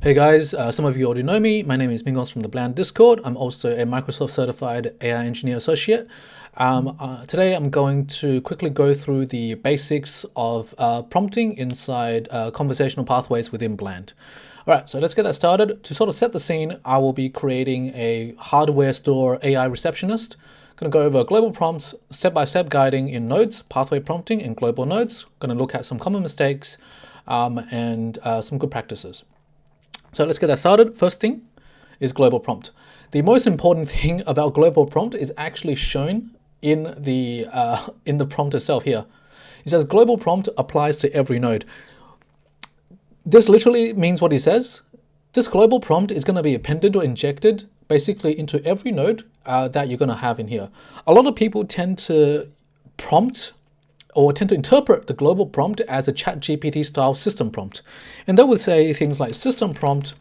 Hey guys, some of you already know me. My name is Mingos from the BLAND Discord. I'm also a Microsoft Certified AI Engineer Associate. Today I'm going to quickly go through the basics of prompting inside conversational pathways within BLAND. All right, so let's get that started. To sort of set the scene, I will be creating a hardware store AI receptionist. Going to go over global prompts, step-by-step guiding in nodes, pathway prompting in global nodes. Going to look at some common mistakes and some good practices. So let's get that started. First thing is global prompt. The most important thing about global prompt is actually shown in the prompt itself here. It says global prompt applies to every node. This literally means what it says. This global prompt is going to be appended or injected basically into every node that you're going to have in here. A lot of people tend to prompt or tend to interpret the global prompt as a ChatGPT style system prompt. And they would say things like system prompt,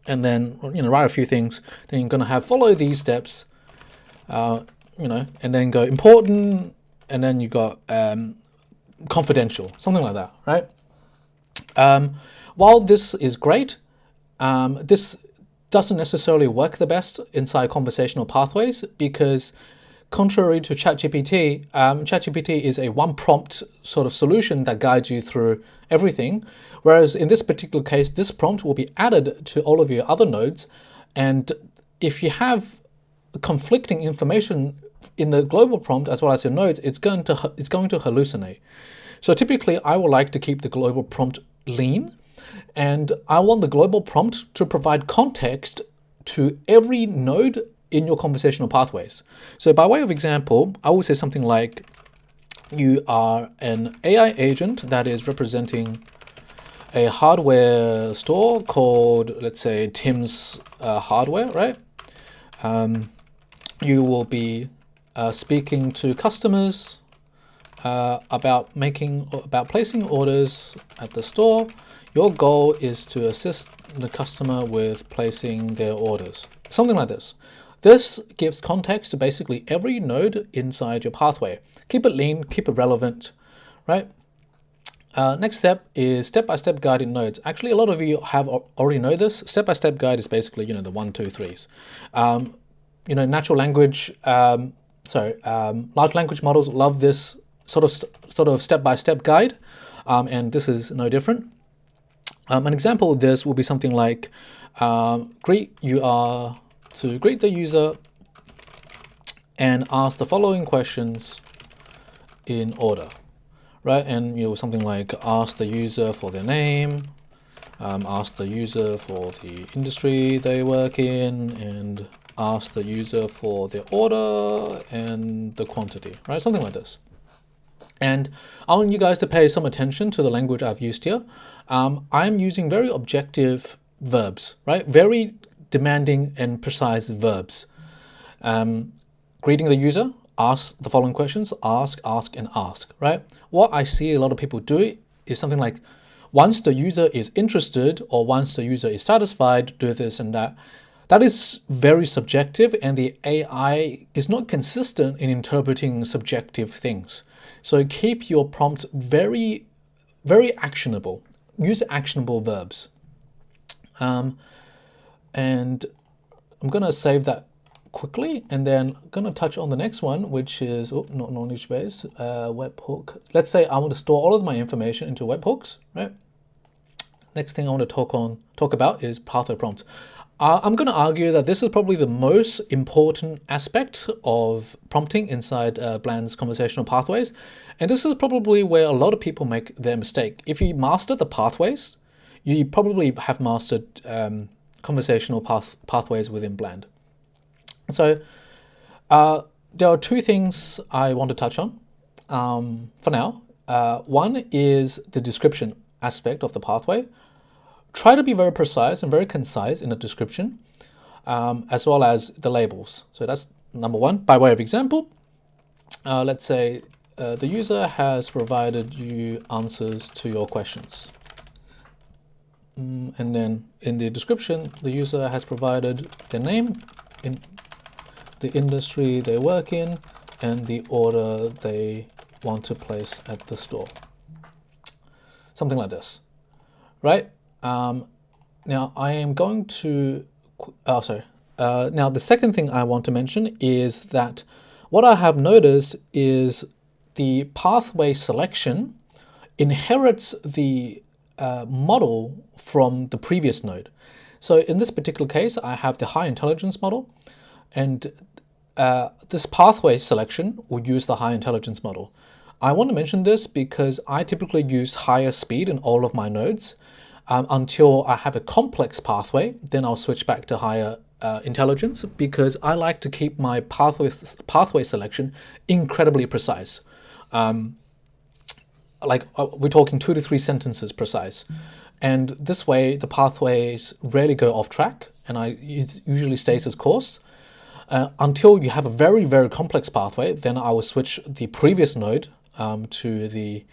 and then write a few things. Then you're going to have follow these steps, and then go important, and then you got confidential, something like that, right? While this is great, this doesn't necessarily work the best inside conversational pathways because contrary to ChatGPT, ChatGPT is a one prompt sort of solution that guides you through everything. Whereas in this particular case, this prompt will be added to all of your other nodes. And if you have conflicting information in the global prompt as well as your nodes, it's going to hallucinate. So typically I would like to keep the global prompt lean, and I want the global prompt to provide context to every node in your conversational pathways. So by way of example, I will say something like, you are an AI agent that is representing a hardware store called, let's say, Tim's Hardware, right? You will be speaking to customers about placing orders at the store. Your goal is to assist the customer with placing their orders. Something like this. This gives context to basically every node inside your pathway. Keep it lean, keep it relevant, right? Next step is step-by-step guide in nodes. Actually, a lot of you have already know this. Step-by-step guide is basically, the 1, 2, 3s. Natural language, large language models love this sort of step-by-step guide, and this is no different. An example of this will be something like, greet the user and ask the following questions in order, right? And something like ask the user for their name, ask the user for the industry they work in, and ask the user for their order and the quantity, right? Something like this. And I want you guys to pay some attention to the language I've used here. I'm using very objective verbs, right? Very demanding and precise verbs. Greeting the user, ask the following questions, ask, and ask, right? What I see a lot of people do is something like, once the user is interested or once the user is satisfied, do this and that. That is very subjective, and the AI is not consistent in interpreting subjective things. So keep your prompts very, very actionable. Use actionable verbs. And I'm going to save that quickly, and then I'm going to touch on the next one, which is not knowledge base, webhook. Let's say I want to store all of my information into webhooks, right? Next thing I want to talk about is pathway prompt. I'm going to argue that this is probably the most important aspect of prompting inside BLAND's conversational pathways. And this is probably where a lot of people make their mistake. If you master the pathways, you probably have mastered conversational pathways within BLAND. So there are two things I want to touch on for now. One is the description aspect of the pathway. Try to be very precise and very concise in the description, as well as the labels. So that's number one. By way of example, let's say the user has provided you answers to your questions. And then in the description, the user has provided their name, in the industry they work in, and the order they want to place at the store. Something like this, right? Now I am going to, now the second thing I want to mention is that what I have noticed is the pathway selection inherits the model from the previous node. So in this particular case, I have the high intelligence model, and this pathway selection will use the high intelligence model. I want to mention this because I typically use higher speed in all of my nodes until I have a complex pathway. Then I'll switch back to higher intelligence, because I like to keep my pathway selection incredibly precise. We're talking 2 to 3 sentences precise. And this way, the pathways rarely go off track, and it usually stays as course. Until you have a very, very complex pathway, then I will switch the previous node to the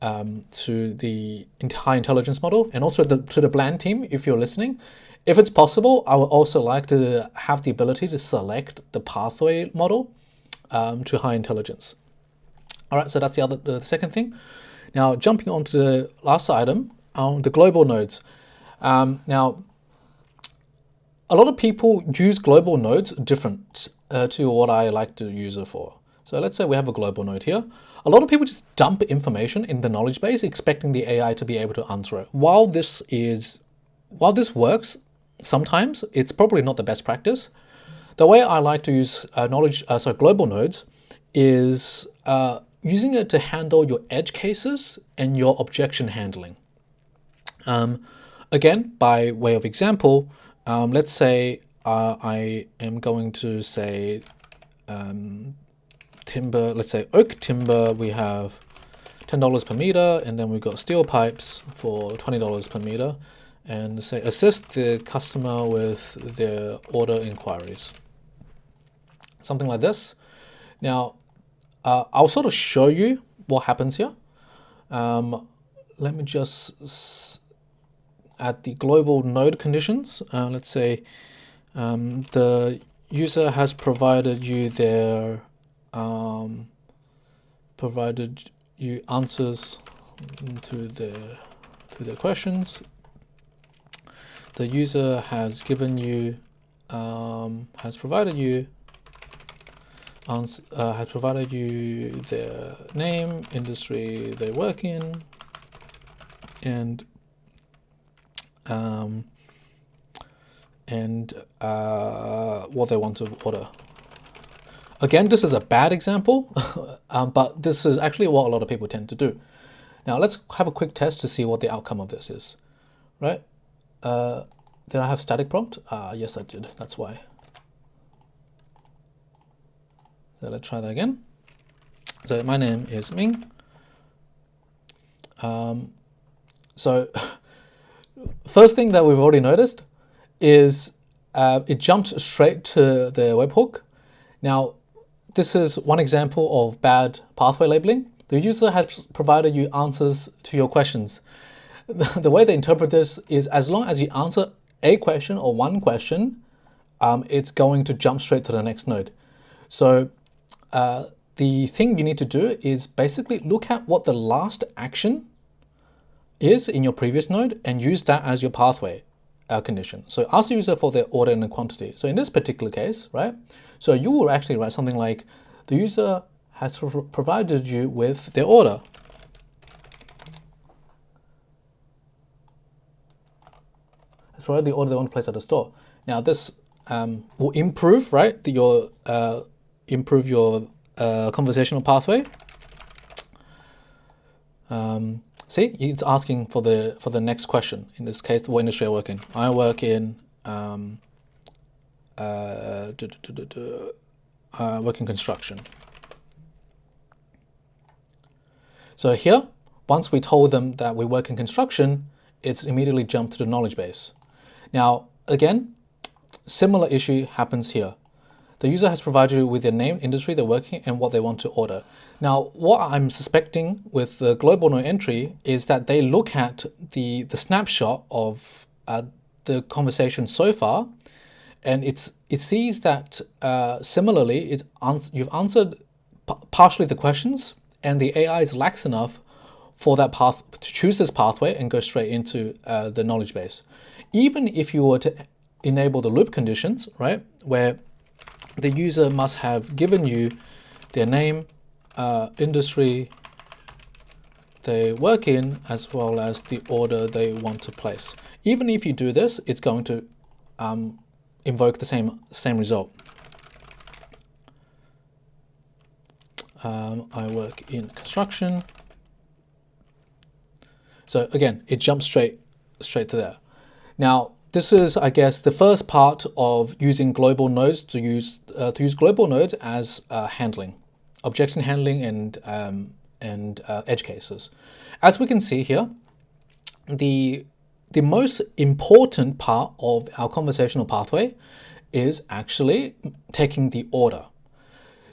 high intelligence model, and also to the BLAND team, if you're listening. If it's possible, I would also like to have the ability to select the pathway model to high intelligence. All right, so that's the second thing. Now, jumping on to the last item, the global nodes. Now, a lot of people use global nodes different to what I like to use it for. So let's say we have a global node here. A lot of people just dump information in the knowledge base, expecting the AI to be able to answer it. While this works, sometimes it's probably not the best practice. The way I like to use global nodes is using it to handle your edge cases and your objection handling. Again, by way of example, let's say I am going to say timber, let's say oak timber, we have $10 per meter, and then we've got steel pipes for $20 per meter, and say assist the customer with their order inquiries. Something like this. Now, I'll sort of show you what happens here. Let me just add the global node conditions. Let's say the user has provided you their answers to their questions. The user has given you has provided you their name, industry they work in, and what they want to order. Again, this is a bad example, but this is actually what a lot of people tend to do. Now let's have a quick test to see what the outcome of this is, right? Did I have static prompt? Yes, I did. That's why. So let's try that again. So my name is Ming. So first thing that we've already noticed is it jumped straight to the webhook. Now, this is one example of bad pathway labeling. The user has provided you answers to your questions. The way they interpret this is, as long as you answer a question or one question, it's going to jump straight to the next node. So the thing you need to do is basically look at what the last action is in your previous node and use that as your pathway condition. So ask the user for their order and the quantity. So in this particular case, right? So you will actually write something like, the user has provided you with their order. Has provided the order they want to place at the store. Now this will improve, right? Improve your conversational pathway. See, it's asking for the next question. In this case, what industry I work in. I work in work in construction. So here, once we told them that we work in construction, it's immediately jumped to the knowledge base. Now, again, similar issue happens here. The user has provided you with their name, industry they're working, and what they want to order. Now, what I'm suspecting with the global node entry is that they look at the snapshot of the conversation so far, and it sees that similarly, you've answered partially the questions, and the AI is lax enough for that path to choose this pathway and go straight into the knowledge base. even if you were to enable the loop conditions, right, where the user must have given you their name, industry they work in, as well as the order they want to place. Even if you do this, it's going to invoke the same result. I work in construction. So again, it jumps straight to there. Now, this is, I guess, the first part of using global nodes to use global nodes as handling, objection handling, and edge cases. As we can see here, the most important part of our conversational pathway is actually taking the order.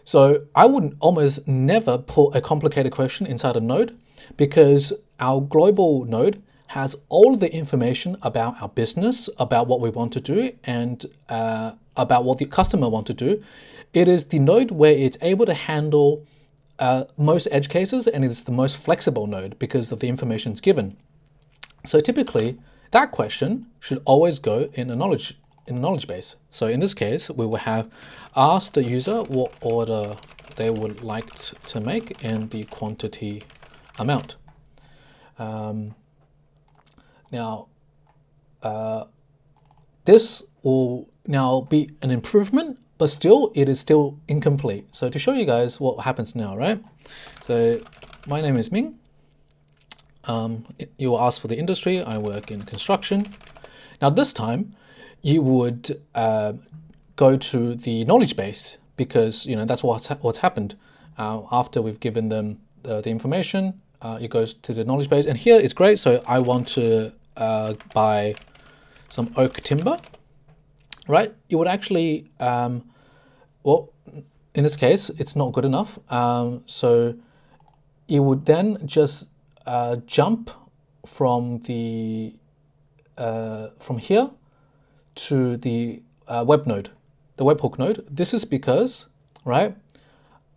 So I would almost never put a complicated question inside a node, because our global node has all the information about our business, about what we want to do, and about what the customer want to do. It is the node where it's able to handle most edge cases, and it's the most flexible node because of the information it's given. So typically, that question should always go in a knowledge base. So in this case, we will have asked the user what order they would like to make and the quantity amount. Now, this will now be an improvement, but still, it is still incomplete. So to show you guys what happens now, right? So my name is Ming. You will ask for the industry. I work in construction. Now this time, you would go to the knowledge base, because that's what's happened. After we've given them the information, it goes to the knowledge base, and here it's great. So I want to buy some oak timber, right? You would actually, well, in this case, it's not good enough. So you would then just jump from the from here to the web node, the webhook node. This is because, right,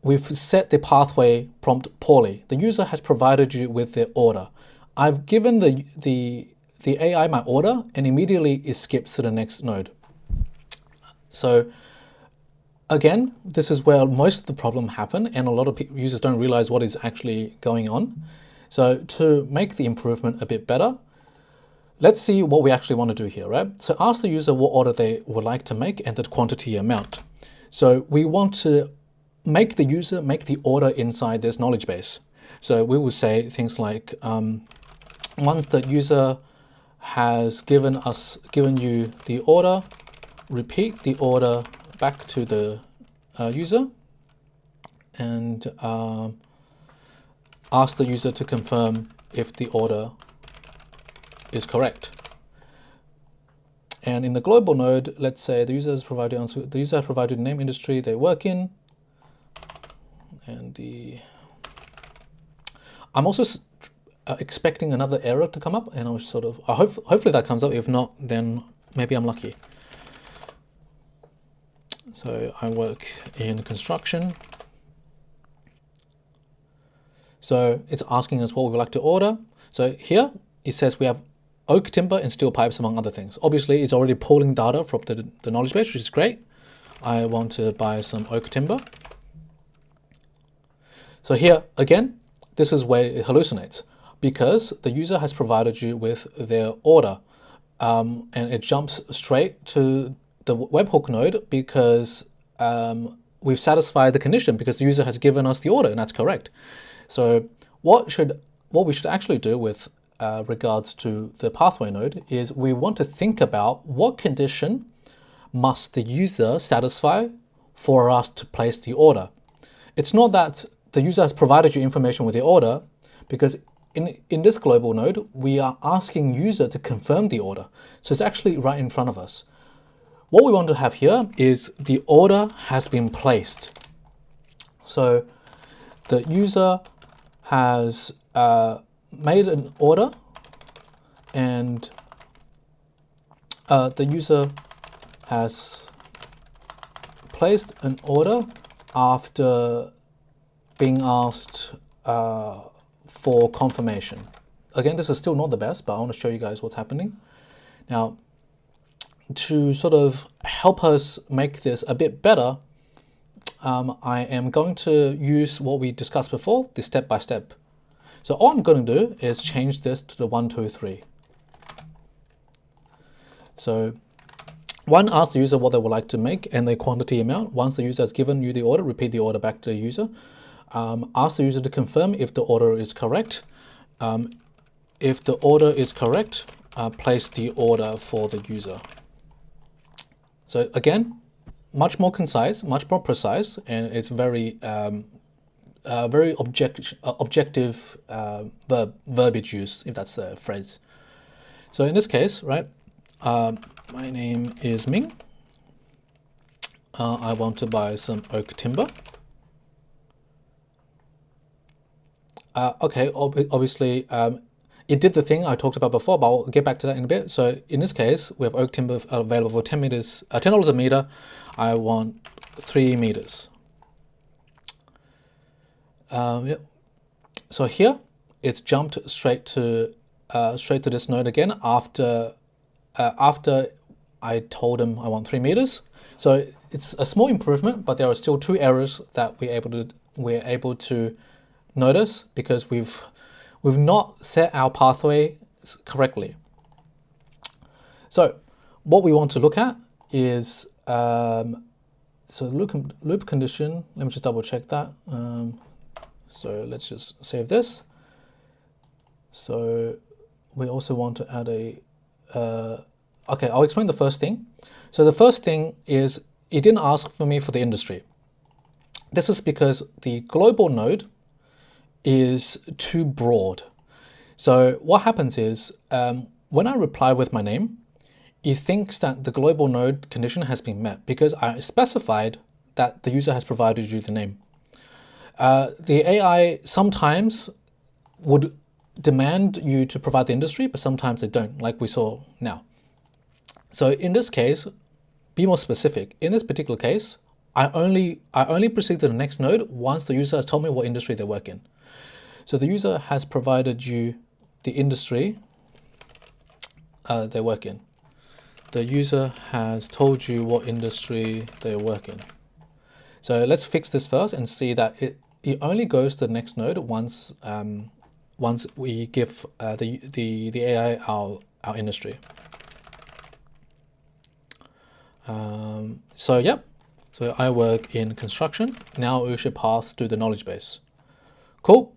we've set the pathway prompt poorly. The user has provided you with their order. I've given the AI my order, and immediately it skips to the next node. So again, this is where most of the problem happen, and a lot of users don't realize what is actually going on. So to make the improvement a bit better, let's see what we actually want to do here, right? So ask the user what order they would like to make and the quantity amount. So we want to make the user make the order inside this knowledge base. So we will say things like, once the user has given you the order, repeat the order back to the user, and ask the user to confirm if the order is correct. And in the global node, let's say the user has provided name, industry they work in, and I'm also expecting another error to come up, and I'll hopefully that comes up. If not, then maybe I'm lucky. So I work in construction. So it's asking us what we would like to order. So here it says we have oak timber and steel pipes, among other things. Obviously, it's already pulling data from the knowledge base, which is great. I want to buy some oak timber. So here, again, this is where it hallucinates, because the user has provided you with their order, and it jumps straight to the webhook node because we've satisfied the condition, because the user has given us the order, and that's correct. So what we should actually do with regards to the pathway node is we want to think about what condition must the user satisfy for us to place the order. It's not that the user has provided you information with the order, because in this global node, we are asking user to confirm the order. So it's actually right in front of us. What we want to have here is the order has been placed. So the user has made an order, and the user has placed an order after being asked for confirmation. Again, this is still not the best, but I want to show you guys what's happening. Now, to sort of help us make this a bit better, I am going to use what we discussed before, the step-by-step. So all I'm going to do is change this to the 1, 2, 3. So 1 asks the user what they would like to make and the quantity amount. Once the user has given you the order, repeat the order back to the user. Ask the user to confirm if the order is correct. If the order is correct, place the order for the user. So again, much more concise, much more precise, and it's very objective verbiage use, if that's a phrase. So in this case, right, my name is Ming. I want to buy some oak timber. Okay, obviously, it did the thing I talked about before, but I'll get back to that in a bit. So in this case, we have oak timber available for 10 meters, $10 a meter. I want 3 meters. Yep. So here, it's jumped straight to this node again after I told him I want 3 meters. So it's a small improvement, but there are still 2 errors that we're able to notice because we've not set our pathway correctly. So what we want to look at is so loop condition. Let me just double check that. So let's just save this. So we also want to add a okay, I'll explain the first thing. So the first thing is it didn't ask for me for the industry. This is because the global node is too broad. So what happens is when I reply with my name, it thinks that the global node condition has been met because I specified that the user has provided you the name. The AI sometimes would demand you to provide the industry, but sometimes they don't, like we saw now. So in this case, be more specific. In this particular case, I only proceed to the next node once the user has told me what industry they work in. So the user has provided you the industry they work in. The user has told you what industry they work in. So let's fix this first and see that it only goes to the next node once we give the AI our industry. So yep, so I work in construction. Now we should pass to the knowledge base. Cool.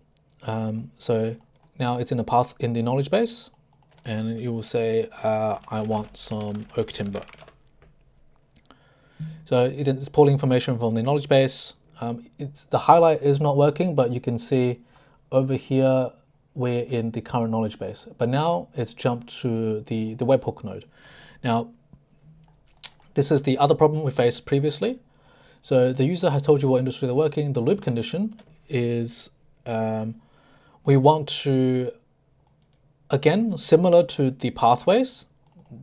So now it's in the path in the knowledge base, and you will say I want some oak timber. So it's pulling information from the knowledge base. The highlight is not working, but you can see over here we're in the current knowledge base. But now it's jumped to the webhook node. Now, this is the other problem we faced previously. So the user has told you what industry they're working. The loop condition is we want to, again, similar to the pathways,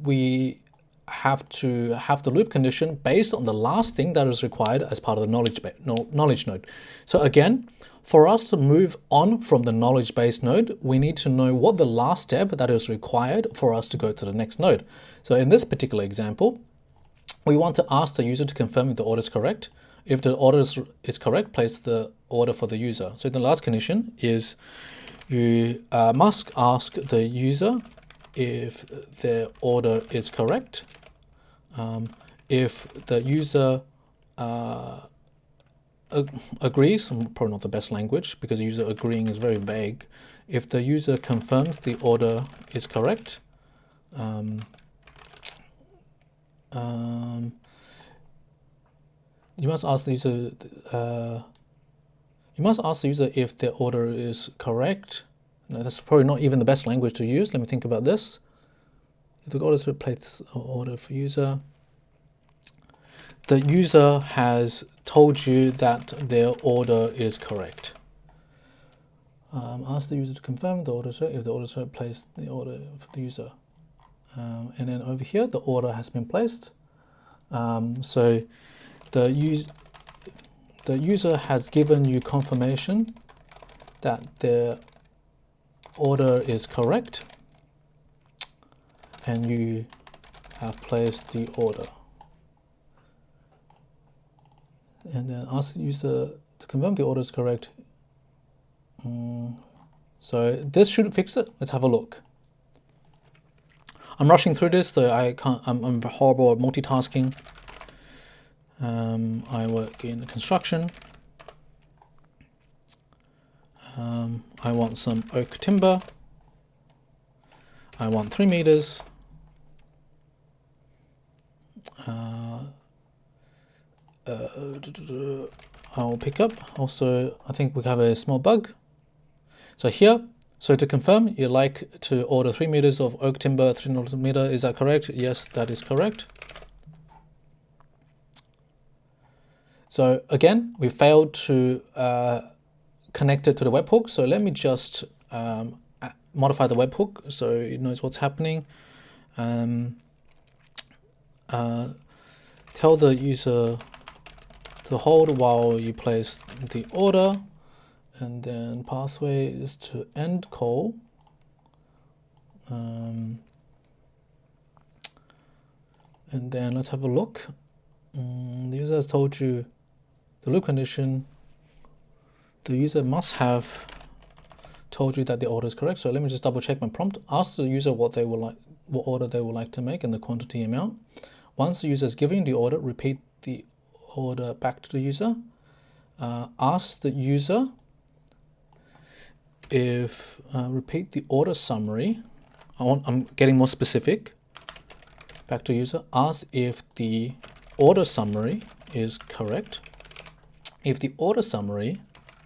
we have to have the loop condition based on the last thing that is required as part of the knowledge node. So again, for us to move on from the knowledge base node, we need to know what the last step that is required for us to go to the next node. So in this particular example, we want to ask the user to confirm if the order is correct. If the order is correct, place the order for the user. So the last condition is you must ask the user if their order is correct. If the user agrees, probably not the best language because the user agreeing is very vague. If the user confirms the order is correct, you must ask the user if their order is correct. Now, that's probably not even the best language to use. Let me think about this. If the order is replace order for user, the user has told you that their order is correct. Ask the user to confirm the order. If the order is right, place the order for the user. And then over here, the order has been placed. So the user has given you confirmation that their order is correct, and you have placed the order. And then ask the user to confirm the order is correct. So this should fix it. Let's have a look. I'm rushing through this, so I can't. I'm horrible at multitasking. I work in construction. I want some oak timber. I want 3 meters. I'll pick up. Also, I think we have a small bug. So here, so to confirm, you like to order 3 meters of oak timber, 3 meter. Is that correct? Yes, that is correct. So again, we failed to connect it to the webhook. So let me just modify the webhook so it knows what's happening. Tell the user to hold while you place the order, and then pathway is to end call. And then let's have a look. The user has told you the loop condition. The user must have told you that the order is correct. So let me just double check my prompt. Ask the user what order they would like to make and the quantity amount. Once the user is giving the order, repeat the order back to the user. Ask the user if repeat the order summary. I'm getting more specific. Back to user. Ask if the order summary is correct. If the order summary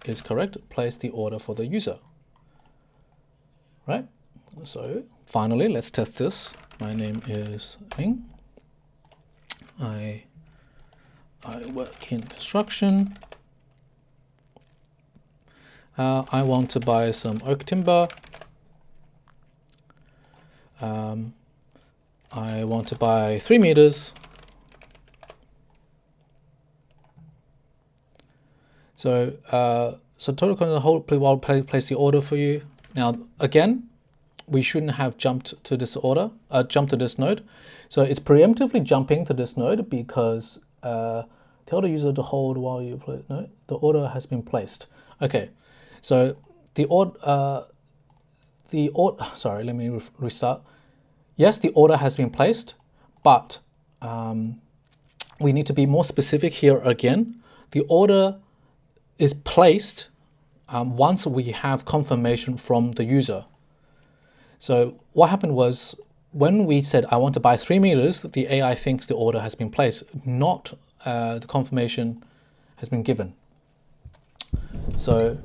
is correct, place the order for the user. Right? So finally, let's test this. My name is Ming. I work in construction. I want to buy some oak timber. I want to buy 3 meters. So total content hopefully will place the order for you. Now again, we shouldn't have jumped to this order, jumped to this node. So it's preemptively jumping to this node because tell the user to hold while you play. No, the order has been placed. Okay, so the order. Sorry, let me restart. Yes, the order has been placed, but we need to be more specific here again. The order is placed once we have confirmation from the user. So what happened was when we said, I want to buy 3 meters, the AI thinks the order has been placed, not the confirmation has been given. So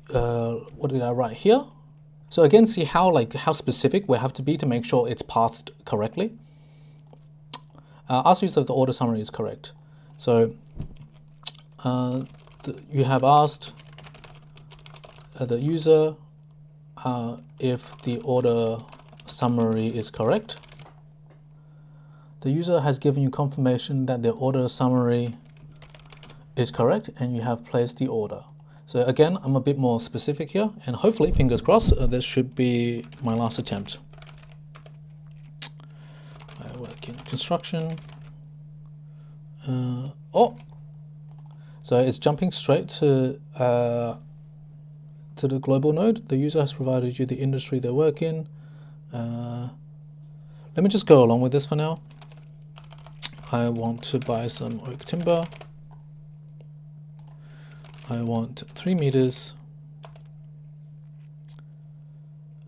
what did I write here? So again, see how specific we have to be to make sure it's pathed correctly. Ask user if the order summary is correct. So you have asked the user if the order summary is correct. The user has given you confirmation that the order summary is correct and you have placed the order. So again, I'm a bit more specific here, and hopefully, fingers crossed, this should be my last attempt. I work in construction. So it's jumping straight to the global node. The user has provided you the industry they work in. Let me just go along with this for now. I want to buy some oak timber. I want 3 meters.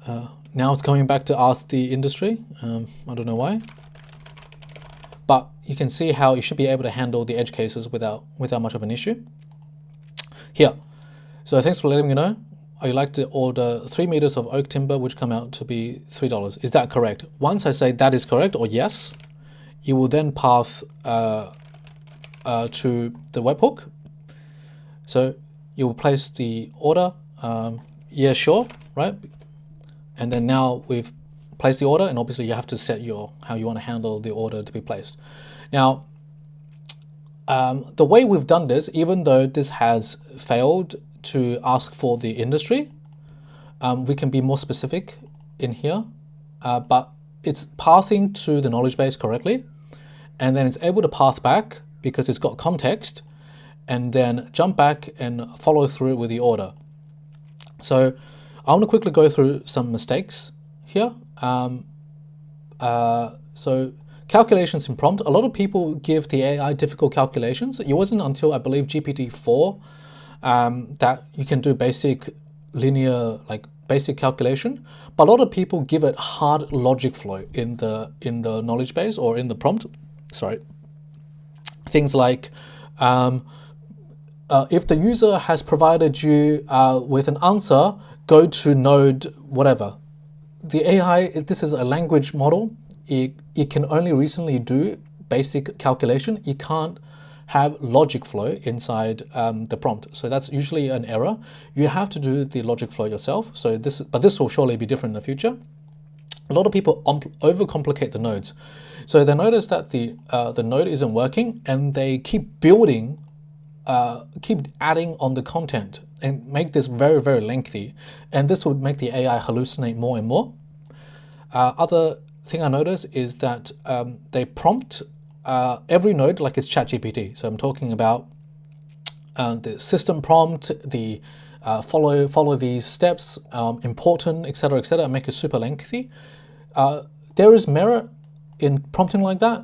Now it's coming back to ask the industry. I don't know why. But you can see how you should be able to handle the edge cases without much of an issue. Here. So thanks for letting me know. I like to order 3 meters of oak timber, which come out to be $3. Is that correct? Once I say that is correct or yes, you will then path to the webhook. So you will place the order, yeah, sure, right? And then now we've placed the order, and obviously you have to set how you want to handle the order to be placed. Now, the way we've done this, even though this has failed to ask for the industry, we can be more specific in here. but it's pathing to the knowledge base correctly, and then it's able to path back because it's got context, and then jump back and follow through with the order. So I want to quickly go through some mistakes here. So calculations in prompt, a lot of people give the AI difficult calculations. It wasn't until I believe GPT-4 that you can do basic linear, like basic calculation, but a lot of people give it hard logic flow in the knowledge base or in the prompt. Sorry, things like if the user has provided you with an answer, go to node whatever. The AI, this is a language model. It can only recently do basic calculation. It can't have logic flow inside the prompt. So that's usually an error. You have to do the logic flow yourself. So this will surely be different in the future. A lot of people overcomplicate the nodes. So they notice that the node isn't working, and they keep building, keep adding on the content and make this very, very lengthy. And this would make the AI hallucinate more and more. Other thing I notice is that they prompt every node like it's ChatGPT. So I'm talking about the system prompt, the follow these steps, important, etc., and make it super lengthy. There is merit in prompting like that.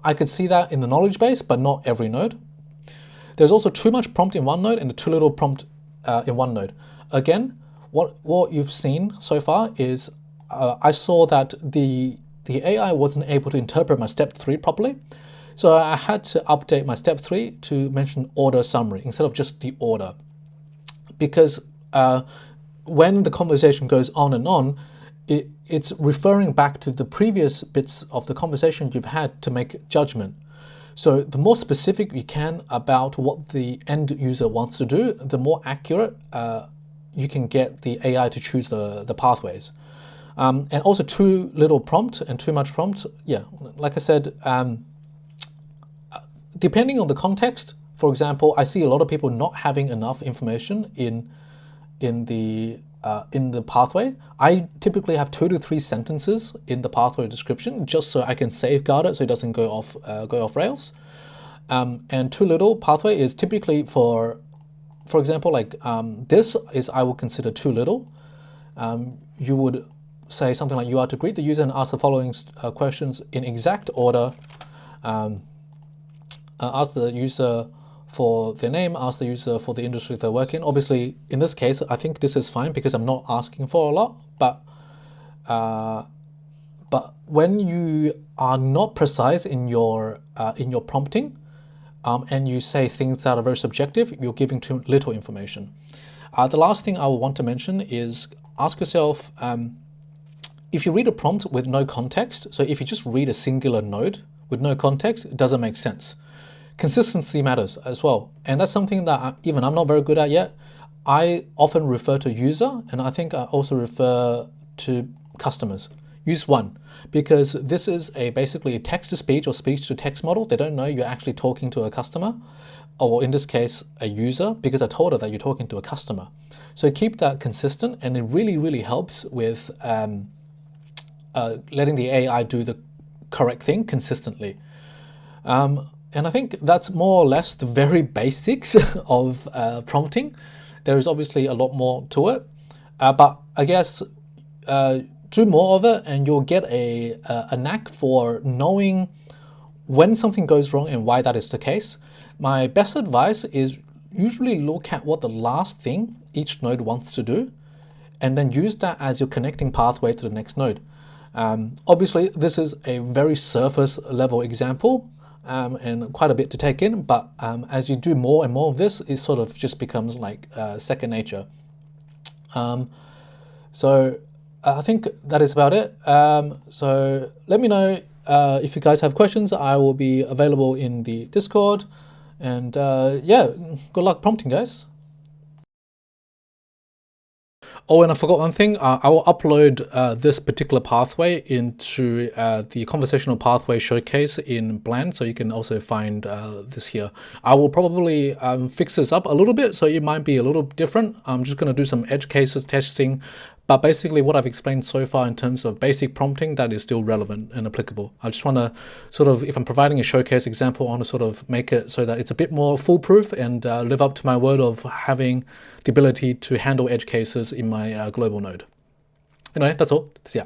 I could see that in the knowledge base, but not every node. There's also too much prompt in one node and too little prompt in one node. Again, what you've seen so far is I saw that the AI wasn't able to interpret my step 3 properly. So I had to update my step 3 to mention order summary instead of just the order. Because when the conversation goes on and on, it's referring back to the previous bits of the conversation you've had to make judgment. So the more specific you can about what the end user wants to do, the more accurate you can get the AI to choose the pathways. And also too little prompt and too much prompt. Yeah, like I said, depending on the context, for example, I see a lot of people not having enough information in the pathway. I typically have 2 to 3 sentences in the pathway description just so I can safeguard it so it doesn't go off rails. And too little pathway is typically for example, like this is I would consider too little. You would say something like, you are to greet the user and ask the following questions in exact order. Ask the user for their name, ask the user for the industry they work in. Obviously, in this case, I think this is fine because I'm not asking for a lot. But when you are not precise in your prompting, and you say things that are very subjective, you're giving too little information. The last thing I will want to mention is ask yourself, if you read a prompt with no context, so if you just read a singular node with no context, it doesn't make sense. Consistency matters as well. And that's something that even I'm not very good at yet. I often refer to user, and I think I also refer to customers. Use one, because this is basically a text-to-speech or speech-to-text model. They don't know you're actually talking to a customer, or in this case, a user, because I told her that you're talking to a customer. So keep that consistent, and it really, really helps with letting the AI do the correct thing consistently. And I think that's more or less the very basics of prompting. There is obviously a lot more to it, but I guess do more of it and you'll get a knack for knowing when something goes wrong and why that is the case. My best advice is usually look at what the last thing each node wants to do and then use that as your connecting pathway to the next node. Obviously, this is a very surface level example and quite a bit to take in, but as you do more and more of this, it sort of just becomes like second nature. So I think that is about it. So let me know if you guys have questions. I will be available in the Discord. And yeah, good luck prompting, guys. Oh, and I forgot one thing. I will upload this particular pathway into the conversational pathway showcase in BLAND, so you can also find this here. I will probably fix this up a little bit, so it might be a little different. I'm just going to do some edge cases testing, but But basically what I've explained so far in terms of basic prompting, that is still relevant and applicable. I just want to sort of, if I'm providing a showcase example, I want to sort of make it so that it's a bit more foolproof and live up to my word of having the ability to handle edge cases in my global node. Anyway, that's all. See ya.